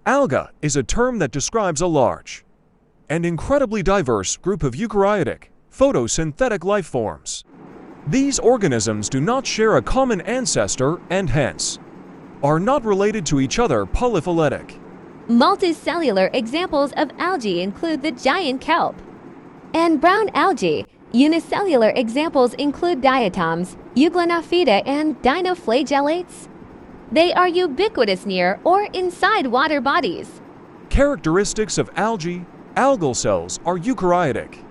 Alga, is a term that describes a large and incredibly diverse group of eukaryotic, photosynthetic life forms. These organisms do not share a common ancestor and hence are not related to each other polyphyletic. Multicellular examples of algae include the giant kelp and brown algae. Unicellular examples include diatoms, Euglenophyta, and dinoflagellates. They are ubiquitous near or inside water bodies. Characteristics of algae. Algal cells are eukaryotic.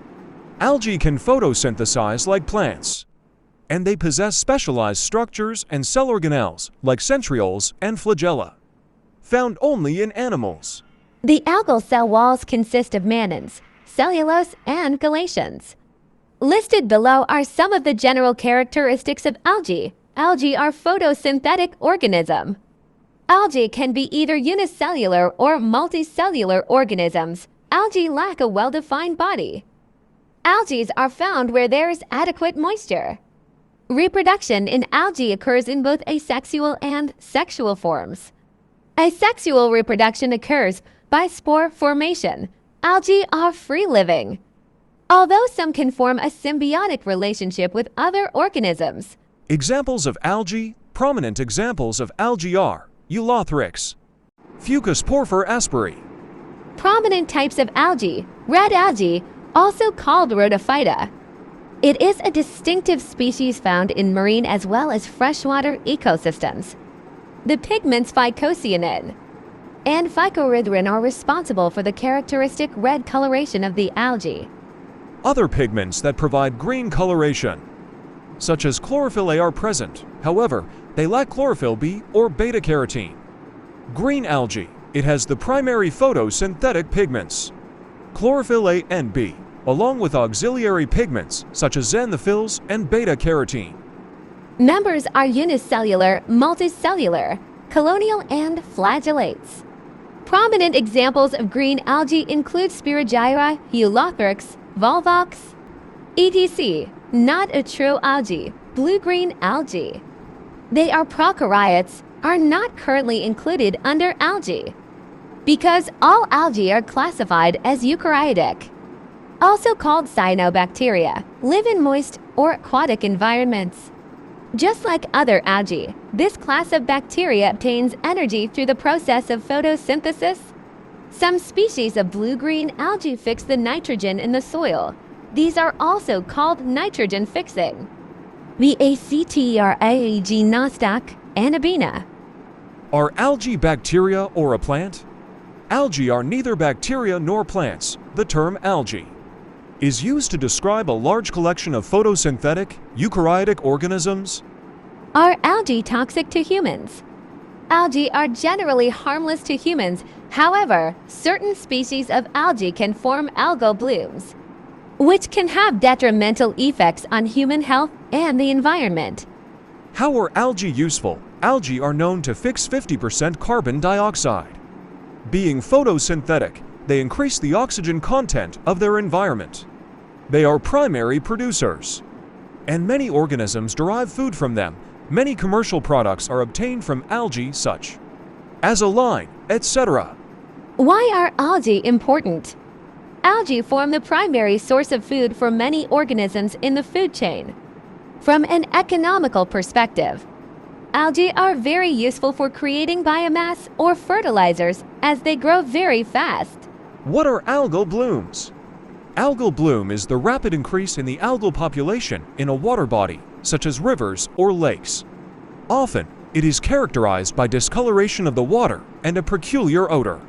Algae can photosynthesize like plants, and they possess specialized structures and cell organelles like centrioles and flagella, found only in animals. The algal cell walls consist of mannans, cellulose, and gelations. Listed below are some of the general characteristics of algae. Algae are photosynthetic organisms. Algae can be either unicellular or multicellular organisms. Algae lack a well-defined body. Algae are found where there is adequate moisture. Reproduction in algae occurs in both asexual and sexual forms. Asexual reproduction occurs by spore formation. Algae are free-living, although some can form a symbiotic relationship with other organisms. Examples of algae. Prominent examples of algae are Eulothrix, Fucus porphyr asperi. Prominent types of algae. Red algae, also called rhodophyta. It is a distinctive species found in marine as well as freshwater ecosystems. The pigments phycocyanin and phycoerythrin are responsible for the characteristic red coloration of the algae. Other pigments that provide green coloration, such as chlorophyll A, are present. However, they lack chlorophyll B or beta-carotene. Green algae. It has the primary photosynthetic pigments, chlorophyll A and B, along with auxiliary pigments such as xanthophylls and beta-carotene. Members are unicellular, multicellular, colonial, and flagellates. Prominent examples of green algae include Spirogyra, Eulothrix, Volvox, etc. Not a true algae. Blue-green algae. They are prokaryotes, are not currently included under algae, because all algae are classified as eukaryotic. Also called cyanobacteria, live in moist or aquatic environments. Just like other algae, this class of bacteria obtains energy through the process of photosynthesis. Some species of blue-green algae fix the nitrogen in the soil. These are also called nitrogen fixing. Bacteriaceae nostoc, Anabina. Are algae bacteria or a plant? Algae are neither bacteria nor plants. The term algae is used to describe a large collection of photosynthetic, eukaryotic organisms. Are algae toxic to humans? Algae are generally harmless to humans. However, certain species of algae can form algal blooms, which can have detrimental effects on human health and the environment. How are algae useful? Algae are known to fix 50% carbon dioxide. Being photosynthetic, they increase the oxygen content of their environment. They are primary producers, and many organisms derive food from them. Many commercial products are obtained from algae, such as align, etc. Why are algae important? Algae form the primary source of food for many organisms in the food chain. From an economical perspective, algae are very useful for creating biomass or fertilizers as they grow very fast. What are algal blooms? Algal bloom is the rapid increase in the algal population in a water body, such as rivers or lakes. Often, it is characterized by discoloration of the water and a peculiar odor.